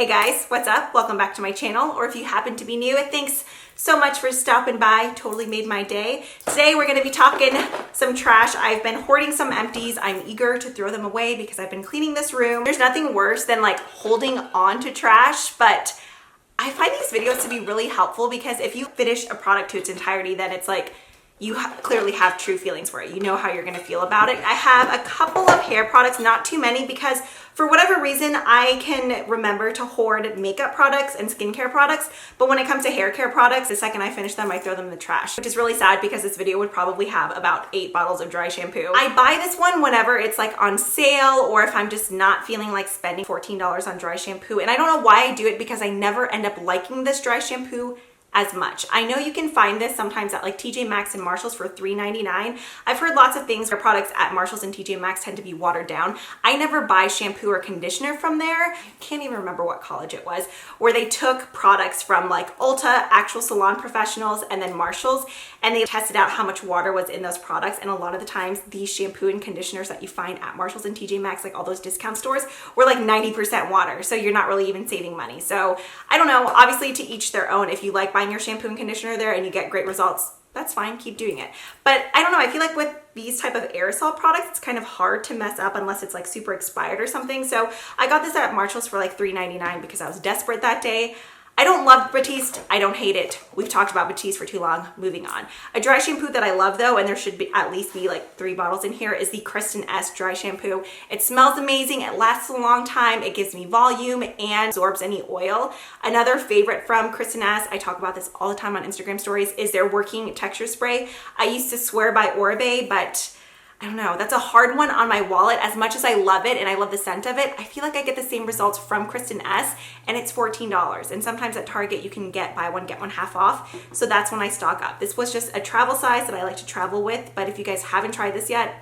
Hey guys, what's up? Welcome back to my channel, or if you happen to be new, thanks so much for stopping by. Totally made my day. Today we're gonna be talking some trash. I've been hoarding some empties. I'm eager to throw them away because I've been cleaning this room. There's nothing worse than like holding on to trash, but I find these videos to be really helpful because if you finish a product to its entirety, then it's like you clearly have true feelings for it. You know how you're gonna feel about it. I have a couple of hair products, not too many, because for whatever reason, I can remember to hoard makeup products and skincare products, but when it comes to hair care products, the second I finish them, I throw them in the trash, which is really sad because this video would probably have about 8 bottles of dry shampoo. I buy this one whenever it's like on sale or if I'm just not feeling like spending $14 on dry shampoo, and I don't know why I do it because I never end up liking this dry shampoo as much. I know you can find this sometimes at like TJ Maxx and Marshalls for $3.99. I've heard lots of things where products at Marshalls and TJ Maxx tend to be watered down. I never buy shampoo or conditioner from there. I can't even remember what college it was, where they took products from like Ulta, actual salon professionals, and then Marshalls, and they tested out how much water was in those products. And a lot of the times these shampoo and conditioners that you find at Marshalls and TJ Maxx, like all those discount stores, were like 90% water. So you're not really even saving money. So I don't know, obviously to each their own. If you like buying your shampoo and conditioner there and you get great results, that's fine, keep doing it. But I don't know, I feel like with these type of aerosol products, it's kind of hard to mess up unless it's like super expired or something. So I got this at Marshalls for like $3.99 because I was desperate that day. I don't love Batiste. I don't hate it. We've talked about Batiste for too long. Moving on. A dry shampoo that I love though, and there should be at least be like 3 bottles in here, is the Kristin Ess Dry Shampoo. It smells amazing. It lasts a long time. It gives me volume and absorbs any oil. Another favorite from Kristin Ess, I talk about this all the time on Instagram stories, is their working texture spray. I used to swear by 𝗟𝗘𝗧'𝗦, but I don't know, that's a hard one on my wallet. As much as I love it and I love the scent of it, I feel like I get the same results from Kristin Ess, and it's $14. And sometimes at Target you can get buy one, get one half off. So that's when I stock up. This was just a travel size that I like to travel with, but if you guys haven't tried this yet,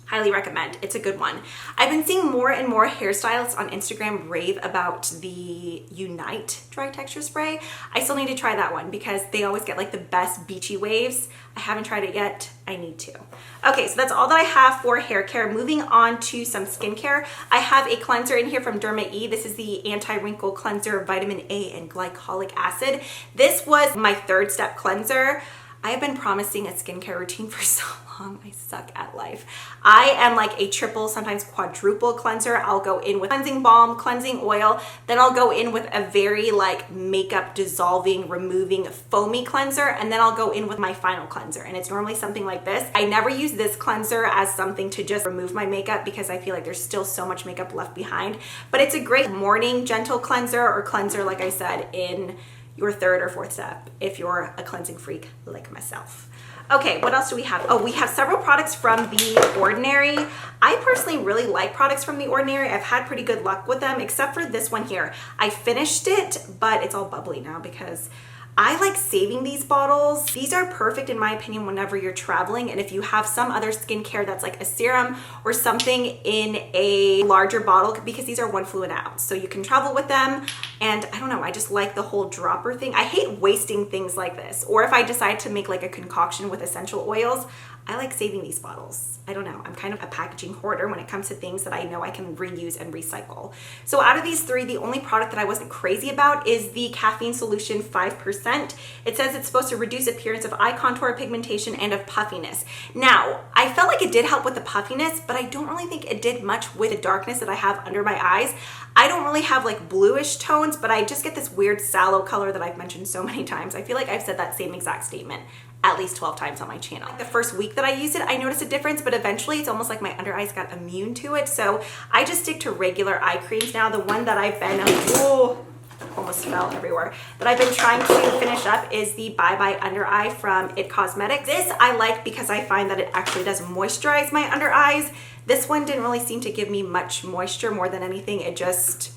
highly recommend. It's a good one. I've been seeing more and more hairstylists on Instagram rave about the Unite dry texture spray. I still need to try that one because they always get like the best beachy waves. I haven't tried it yet. I need to. Okay, so that's all that I have for hair care. Moving on to some skincare. I have a cleanser in here from 𝗟𝗧𝗧𝗦. This is the anti-wrinkle cleanser, vitamin A and glycolic acid. This was my 3rd step cleanser. I have been promising a skincare routine for so long. I suck at life. I am like a triple, sometimes quadruple cleanser. I'll go in with cleansing balm, cleansing oil, then I'll go in with a very like makeup dissolving, removing, foamy cleanser, and then I'll go in with my final cleanser. And it's normally something like this. I never use this cleanser as something to just remove my makeup because I feel like there's still so much makeup left behind. But it's a great morning gentle cleanser, or cleanser, like I said, in your 3rd or 4th step if you're a cleansing freak like myself. Okay, what else do we have? Oh, we have several products from The Ordinary. I personally really like products from The Ordinary. I've had pretty good luck with them, except for this one here. I finished it, but it's all bubbly now because I like saving these bottles. These are perfect in my opinion whenever you're traveling, and if you have some other skincare that's like a serum or something in a larger bottle, because these are 1 fluid ounce, so you can travel with them. And I don't know, I just like the whole dropper thing. I hate wasting things like this, or if I decide to make like a concoction with essential oils, I like saving these bottles. I don't know, I'm kind of a packaging hoarder when it comes to things that I know I can reuse and recycle. So out of these 3, the only product that I wasn't crazy about is the caffeine solution 5%. It says it's supposed to reduce appearance of eye contour, pigmentation, and of puffiness. Now, I felt like it did help with the puffiness, but I don't really think it did much with the darkness that I have under my eyes. I don't really have like bluish tones, but I just get this weird sallow color that I've mentioned so many times. I feel like I've said that same exact statement at least 12 times on my channel. The first week that I used it, I noticed a difference, but eventually it's almost like my under eyes got immune to it. So I just stick to regular eye creams now. The one that I've been, almost fell everywhere, that I've been trying to finish up is the Bye Bye Under Eye from IT Cosmetics. This I like because I find that it actually does moisturize my under eyes. This one didn't really seem to give me much moisture. More than anything, it just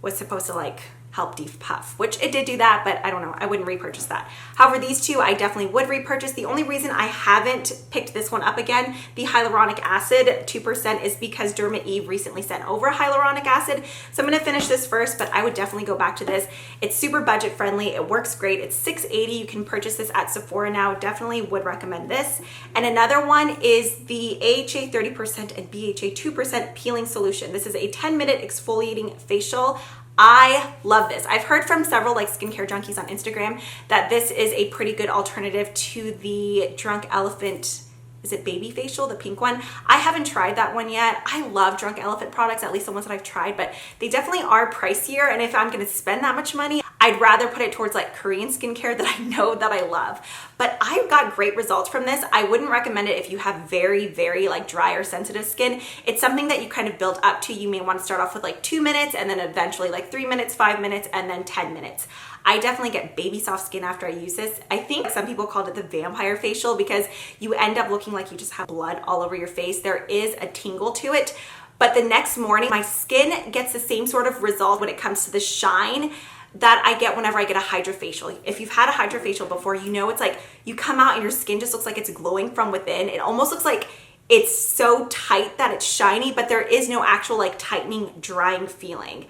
was supposed to like help depuff, which it did do that, but I don't know, I wouldn't repurchase that. However, these 2 I definitely would repurchase. The only reason I haven't picked this one up again, the hyaluronic acid 2%, is because 𝗟𝗧𝗧𝗦 recently sent over hyaluronic acid. So I'm gonna finish this first, but I would definitely go back to this. It's super budget friendly, it works great. It's $6.80. You can purchase this at Sephora now. Definitely would recommend this. And another one is the AHA 30% and BHA 2% peeling solution. This is a 10-minute exfoliating facial. I love this. I've heard from several like skincare junkies on Instagram that this is a pretty good alternative to the Drunk Elephant, is it baby facial, the pink one? I haven't tried that one yet. I love Drunk Elephant products, at least the ones that I've tried, but they definitely are pricier. And if I'm gonna spend that much money, I'd rather put it towards like Korean skincare that I know that I love. But I've got great results from this. I wouldn't recommend it if you have very, very like dry or sensitive skin. It's something that you kind of build up to. You may want to start off with like 2 minutes and then eventually like 3 minutes, 5 minutes, and then 10 minutes. I definitely get baby soft skin after I use this. I think some people called it the vampire facial because you end up looking like you just have blood all over your face. There is a tingle to it, but the next morning my skin gets the same sort of result when it comes to the shine that I get whenever I get a hydrofacial. If you've had a hydrofacial before, you know it's like you come out and your skin just looks like it's glowing from within. It almost looks like it's so tight that it's shiny, but there is no actual like tightening, drying feeling.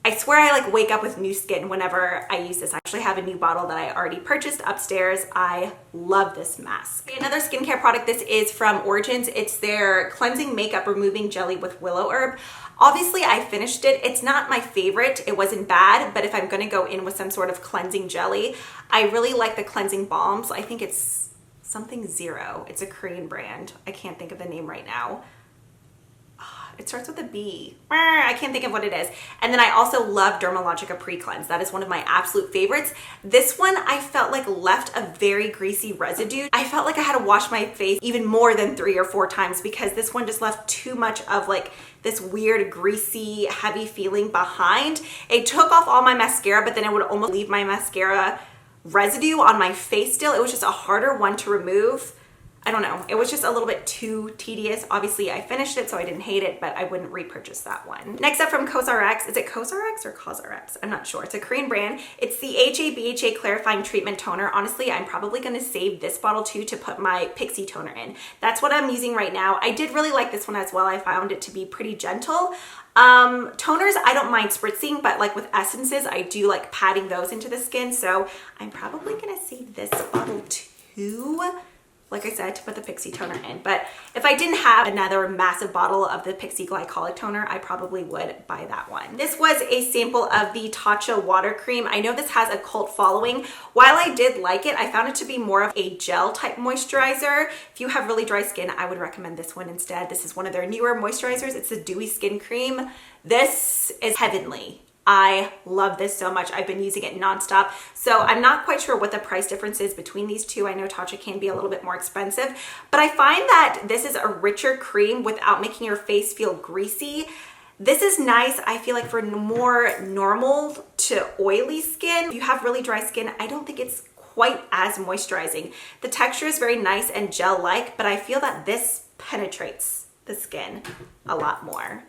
I swear I like wake up with new skin whenever I use this. I actually have a new bottle that I already purchased upstairs. I love this mask. Another skincare product, this is from Origins. It's their cleansing makeup removing jelly with willow herb. Obviously I finished it. It's not my favorite. It wasn't bad, but if I'm gonna go in with some sort of cleansing jelly, I really like the cleansing balms. I think it's something Zero. It's a Korean brand. I can't think of the name right now. It starts with a B. I can't think of what it is. And then I also love Dermalogica Pre-Cleanse. That is one of my absolute favorites. This one I felt like left a very greasy residue. I felt like I had to wash my face even more than 3 or 4 times because this one just left too much of like this weird greasy heavy feeling behind. It took off all my mascara, but then it would almost leave my mascara residue on my face still. It was just a harder one to remove. I don't know. It was just a little bit too tedious. Obviously, I finished it, so I didn't hate it, but I wouldn't repurchase that one. Next up from 𝗟𝗧'𝗦, is it 𝗟𝗧'𝗦 or 𝗟𝗧'𝗦? I'm not sure. It's a Korean brand. It's the HA/BHA Clarifying Treatment Toner. Honestly, I'm probably going to save this bottle too to put my Pixie toner in. That's what I'm using right now. I did really like this one as well. I found it to be pretty gentle. Toners, I don't mind spritzing, but like with essences, I do like patting those into the skin. So I'm probably going to save this bottle too, like I said, to put the Pixie toner in. But if I didn't have another massive bottle of the Pixie glycolic toner, I probably would buy that one. This was a sample of the Tatcha water cream. I know this has a cult following. While I did like it, I found it to be more of a gel type moisturizer. If you have really dry skin, I would recommend this one instead. This is one of their newer moisturizers. It's a dewy skin cream. This is heavenly. I love this so much. I've been using it nonstop. So I'm not quite sure what the price difference is between these two. I know Tatcha can be a little bit more expensive, but I find that this is a richer cream without making your face feel greasy. This is nice, I feel like, for more normal to oily skin. If you have really dry skin, I don't think it's quite as moisturizing. The texture is very nice and gel-like, but I feel that this penetrates the skin a lot more.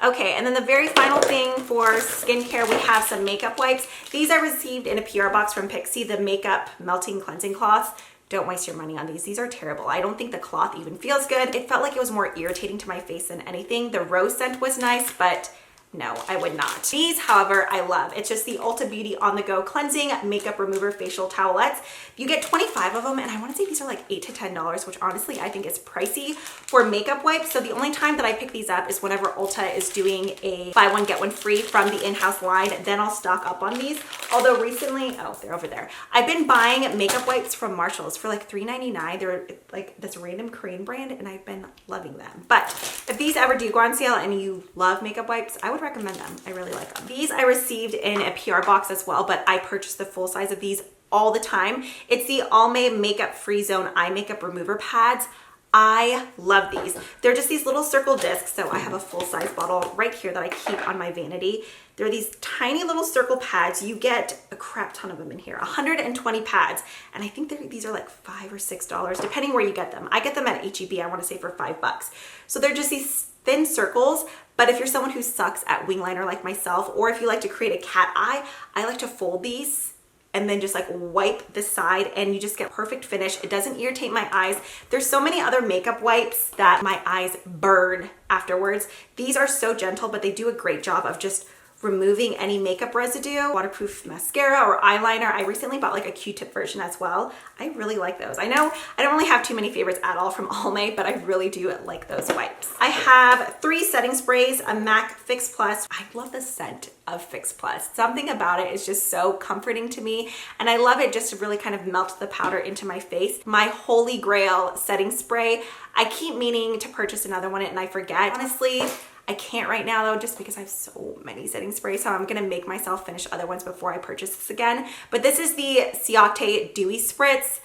Okay, and then the very final thing for skincare, we have some makeup wipes. These I received in a PR box from Pixie, the makeup melting cleansing cloths. Don't waste your money on these. These are terrible. I don't think the cloth even feels good. It felt like it was more irritating to my face than anything. The rose scent was nice, but no, I would not. These, however, I love. It's just the Ulta Beauty On The Go Cleansing Makeup Remover Facial Towelettes. You get 25 of them, and I want to say these are like $8 to $10, which honestly I think is pricey for makeup wipes. So the only time that I pick these up is whenever Ulta is doing a buy one, get one free from the in-house line. Then I'll stock up on these. Although recently, oh, they're over there. I've been buying makeup wipes from Marshalls for like $3.99. They're like this random Korean brand, and I've been loving them. But if these ever do go on sale and you love makeup wipes, I would recommend them. I really like them. These I received in a PR box as well, but I purchased the full size of these all the time. It's the Almay Makeup Free Zone Eye Makeup Remover Pads. I love these. They're just these little circle discs. So I have a full size bottle right here that I keep on my vanity. They're these tiny little circle pads. You get a crap ton of them in here, 120 pads. And I think these are like $5 or $6, depending where you get them. I get them at HEB, I want to say for $5. So they're just these thin circles, but if you're someone who sucks at wing liner like myself, or if you like to create a cat eye, I like to fold these and then just like wipe the side, and you just get perfect finish. It doesn't irritate my eyes. There's so many other makeup wipes that my eyes burn afterwards. These are so gentle, but they do a great job of just removing any makeup residue. Waterproof mascara or eyeliner. I recently bought like a Q-tip version as well. I really like those. I know I don't really have too many favorites at all from Almay, but I really do like those wipes. I have 3 setting sprays, a MAC Fix Plus. I love the scent of Fix Plus. Something about it is just so comforting to me, and I love it just to really kind of melt the powder into my face. My holy grail setting spray. I keep meaning to purchase another one and I forget. Honestly, I can't right now though, just because I have so many setting sprays, so I'm gonna make myself finish other ones before I purchase this again. But this is the 𝗟𝗘𝗧 Dewy Spritz.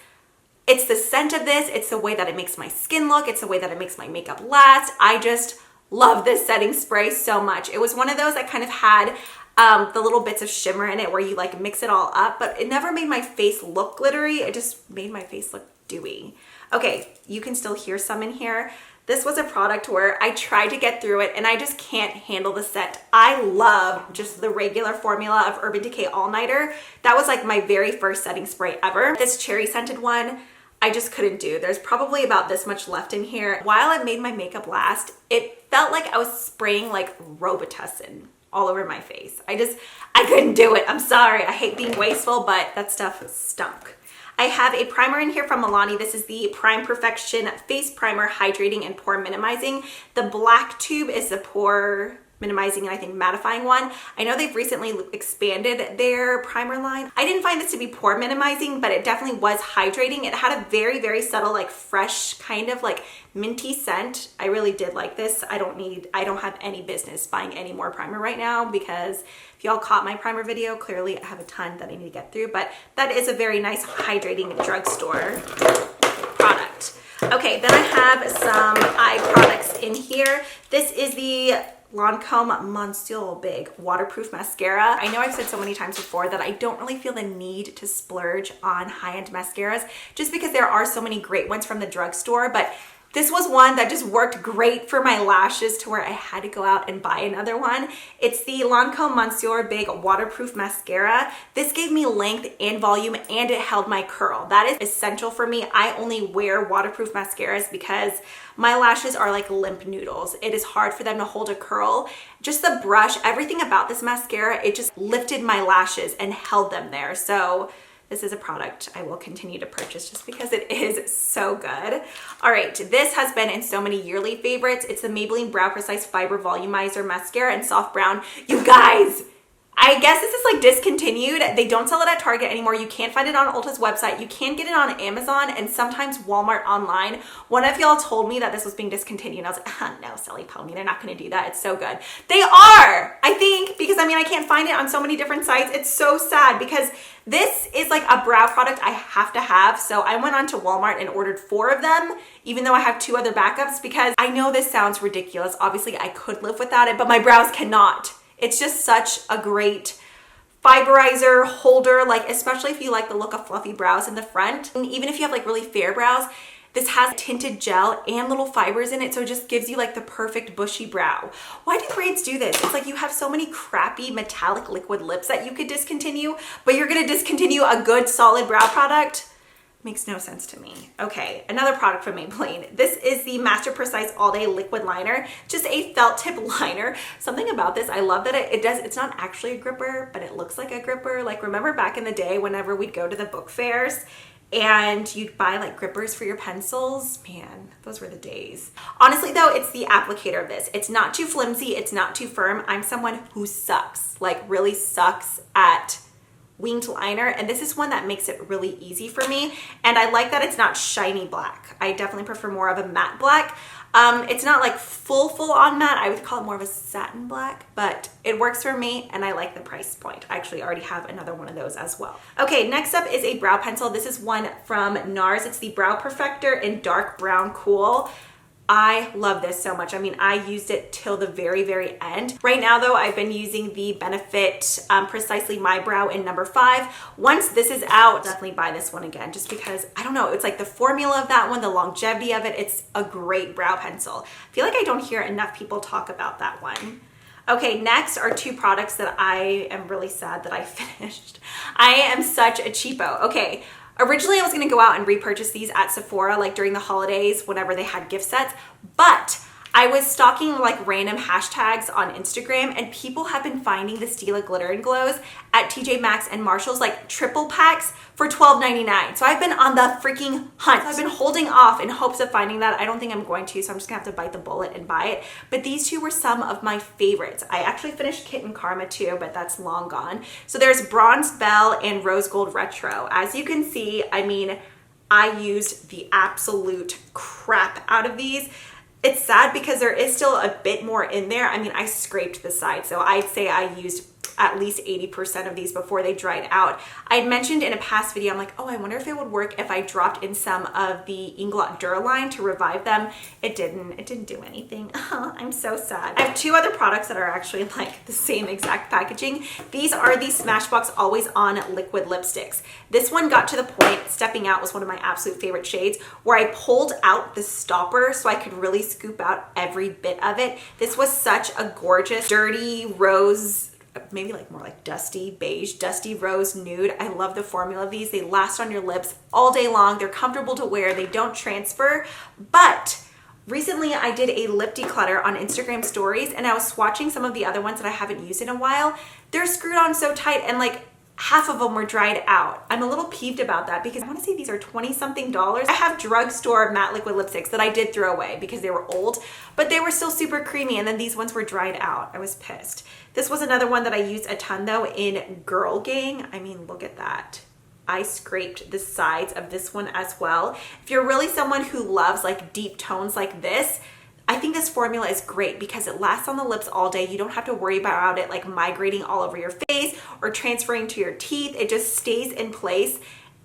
It's the scent of this, it's the way that it makes my skin look, it's the way that it makes my makeup last. I just love this setting spray so much. It was one of those that kind of had the little bits of shimmer in it where you like mix it all up, but it never made my face look glittery. It just made my face look dewy. Okay, you can still hear some in here. This was a product where I tried to get through it and I just can't handle the scent. I love just the regular formula of Urban Decay All Nighter. That was like my very first setting spray ever. This cherry scented one, I just couldn't do. There's probably about this much left in here. While it made my makeup last, it felt like I was spraying like Robitussin all over my face. I couldn't do it. I'm sorry. I hate being wasteful, but that stuff stunk. I have a primer in here from Milani. This is the Prime Perfection Face Primer Hydrating and Pore Minimizing. The black tube is the pore minimizing and I think mattifying one. I know they've recently expanded their primer line. I didn't find this to be pore minimizing, but it definitely was hydrating. It had a very, very subtle, like fresh kind of like minty scent. I really did like this. I don't have any business buying any more primer right now because if y'all caught my primer video, clearly I have a ton that I need to get through, but that is a very nice hydrating drugstore product. Okay, then I have some eye products in here. This is the 𝗟𝗘𝗧'𝗦 Big Waterproof Mascara. I know I've said so many times before that I don't really feel the need to splurge on high-end mascaras just because there are so many great ones from the drugstore, but this was one that just worked great for my lashes to where I had to go out and buy another one. It's the 𝗟𝗘𝗧'𝗦 Big Waterproof Mascara. This gave me length and volume and it held my curl. That is essential for me. I only wear waterproof mascaras because my lashes are like limp noodles. It is hard for them to hold a curl. Just the brush, everything about this mascara, it just lifted my lashes and held them there. So this is a product I will continue to purchase just because it is so good. All right, this has been in so many yearly favorites. It's the Maybelline Brow Precise Fiber Volumizer Mascara in Soft Brown. You guys, I guess this is like discontinued. They don't sell it at Target anymore. You can't find it on Ulta's website. You can get it on Amazon and sometimes Walmart online. One of y'all told me that this was being discontinued. And I was like, no, silly pony, they're not gonna do that. It's so good. They are, I think, because I mean, I can't find it on so many different sites. It's so sad because this is like a brow product I have to have. So I went onto Walmart and ordered 4 of them, even though I have 2 other backups, because I know this sounds ridiculous. Obviously I could live without it, but my brows cannot. It's just such a great fiberizer holder, like especially if you like the look of fluffy brows in the front. And even if you have like really fair brows, this has tinted gel and little fibers in it, so it just gives you like the perfect bushy brow. Why do brands do this? It's like you have so many crappy metallic liquid lips that you could discontinue, but you're gonna discontinue a good solid brow product? Makes no sense to me. Okay, another product from Maybelline. This is the Master Precise All Day Liquid Liner, just a felt tip liner. Something about this, I love that it's not actually a gripper, but it looks like a gripper. Like remember back in the day whenever we'd go to the book fairs and you'd buy like grippers for your pencils? Man, those were the days. Honestly though, it's the applicator of this. It's not too flimsy, it's not too firm. I'm someone who sucks, like really sucks at winged liner, and this is one that makes it really easy for me. And I like that it's not shiny black. I definitely prefer more of a matte black. It's not like full on matte. I would call it more of a satin black, but it works for me and I like the price point. I actually already have another one of those as well. Okay, next up is a brow pencil. This is one from NARS. It's the Brow Perfector in Dark Brown Cool. I love this so much. I mean, I used it till the very, very end. Right now though, I've been using the Benefit Precisely My Brow in number 5. Once this is out, definitely buy this one again, just because, I don't know, it's like the formula of that one, the longevity of it, it's a great brow pencil. I feel like I don't hear enough people talk about that one. Okay, next are 2 products that I am really sad that I finished. I am such a cheapo. Okay. Originally, I was gonna go out and repurchase these at Sephora like during the holidays whenever they had gift sets, but I was stalking like random hashtags on Instagram, and people have been finding the Stila Glitter and Glows at TJ Maxx and Marshalls, like triple packs for $12.99. So I've been on the freaking hunt. So I've been holding off in hopes of finding that. I don't think I'm going to, so I'm just gonna have to bite the bullet and buy it. But these two were some of my favorites. I actually finished Kitten Karma too, but that's long gone. So there's Bronze Belle and Rose Gold Retro. As you can see, I mean, I used the absolute crap out of these. It's sad because there is still a bit more in there. I mean, I scraped the side, so I'd say I used at least 80% of these before they dried out. I had mentioned in a past video, I'm like, oh, I wonder if it would work if I dropped in some of the 𝗟𝗚𝗓𝗏 line to revive them. It didn't do anything. I'm so sad. I have two other products that are actually like the same exact packaging. These are the Smashbox Always On liquid lipsticks. This one got to the point, Stepping Out was one of my absolute favorite shades, where I pulled out the stopper so I could really scoop out every bit of it. This was such a gorgeous, dirty rose, maybe like more like dusty beige, dusty rose nude. I love the formula of these. They last on your lips all day long. They're comfortable to wear. They don't transfer. But recently I did a lip declutter on Instagram stories, and I was swatching some of the other ones that I haven't used in a while. They're screwed on so tight, and like half of them were dried out. I'm a little peeved about that because I want to say these are 20-something dollars. I have drugstore matte liquid lipsticks that I did throw away because they were old, but they were still super creamy, and then these ones were dried out. I was pissed. This was another one that I used a ton though in Girl Gang. I mean, look at that. I scraped the sides of this one as well. If you're really someone who loves like deep tones like this, I think this formula is great because it lasts on the lips all day. You don't have to worry about it like migrating all over your face or transferring to your teeth. It just stays in place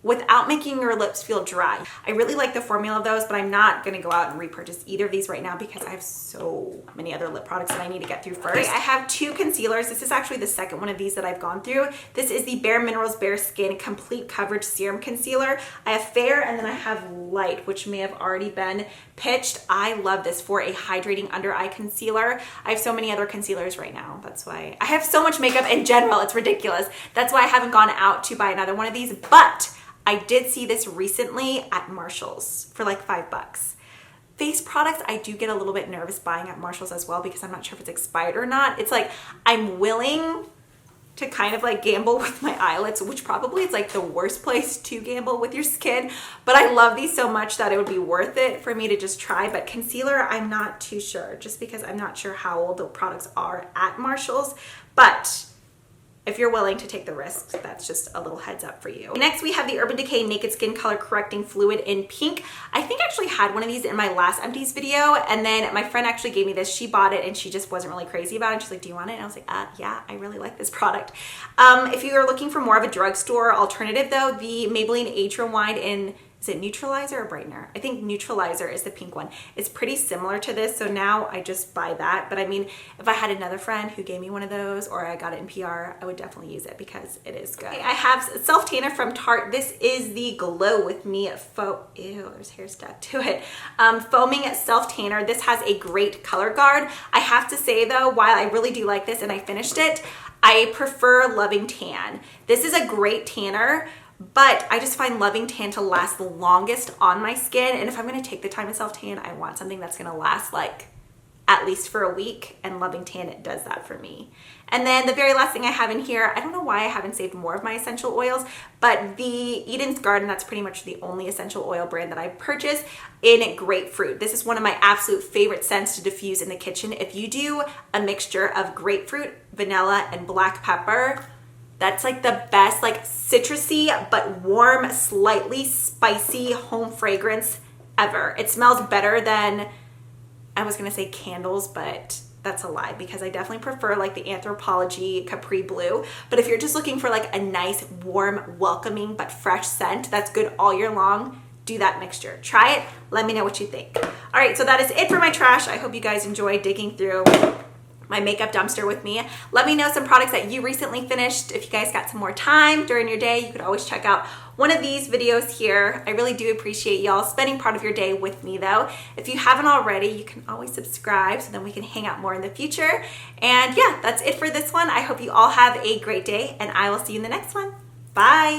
without making your lips feel dry. I really like the formula of those, but I'm not gonna go out and repurchase either of these right now because I have so many other lip products that I need to get through first. Okay, I have two concealers. This is actually the second one of these that I've gone through. This is the BareMinerals Bare Skin Complete Coverage Serum Concealer. I have Fair, and then I have Light, which may have already been pitched. I love this for a hydrating under eye concealer. I have so many other concealers right now. That's why I have so much makeup in general. It's ridiculous. That's why I haven't gone out to buy another one of these, but I did see this recently at Marshalls for like $5. Face products, I do get a little bit nervous buying at Marshalls as well because I'm not sure if it's expired or not. It's like I'm willing to kind of like gamble with my eyelids, which probably is like the worst place to gamble with your skin. But I love these so much that it would be worth it for me to just try. But concealer, I'm not too sure, just because I'm not sure how old the products are at Marshalls. But if you're willing to take the risks, that's just a little heads up for you. Next, we have the Urban Decay Naked Skin Color Correcting Fluid in pink. I think I actually had one of these in my last Empties video, and then my friend actually gave me this. She bought it and she just wasn't really crazy about it. She's like, do you want it? And I was like, yeah, I really like this product. If you are looking for more of a drugstore alternative though, the Maybelline Age Rewind in, is it neutralizer or brightener? I think neutralizer is the pink one. It's pretty similar to this, so now I just buy that. But I mean, if I had another friend who gave me one of those, or I got it in PR, I would definitely use it because it is good. Okay, I have self tanner from Tarte. This is the Glow With Me ew, there's hair stuck to it. Foaming self tanner. This has a great color guard. I have to say though, while I really do like this and I finished it, I prefer Loving Tan. This is a great tanner, but I just find Loving Tan to last the longest on my skin. And if I'm gonna take the time to self tan, I want something that's gonna last like at least for a week, and Loving Tan, it does that for me. And then the very last thing I have in here, I don't know why I haven't saved more of my essential oils, but the Eden's Garden, that's pretty much the only essential oil brand that I purchase, in grapefruit. This is one of my absolute favorite scents to diffuse in the kitchen. If you do a mixture of grapefruit, vanilla, and black pepper, that's like the best, like citrusy but warm, slightly spicy home fragrance ever. It smells better than, I was gonna say candles, but that's a lie because I definitely prefer like the Anthropologie Capri Blue. But if you're just looking for like a nice, warm, welcoming, but fresh scent that's good all year long, do that mixture. Try it, let me know what you think. All right, so that is it for my trash. I hope you guys enjoyed digging through my makeup dumpster with me. Let me know some products that you recently finished. If you guys got some more time during your day, you could always check out one of these videos here. I really do appreciate y'all spending part of your day with me though. If you haven't already, you can always subscribe so then we can hang out more in the future. And yeah, that's it for this one. I hope you all have a great day, and I will see you in the next one. Bye.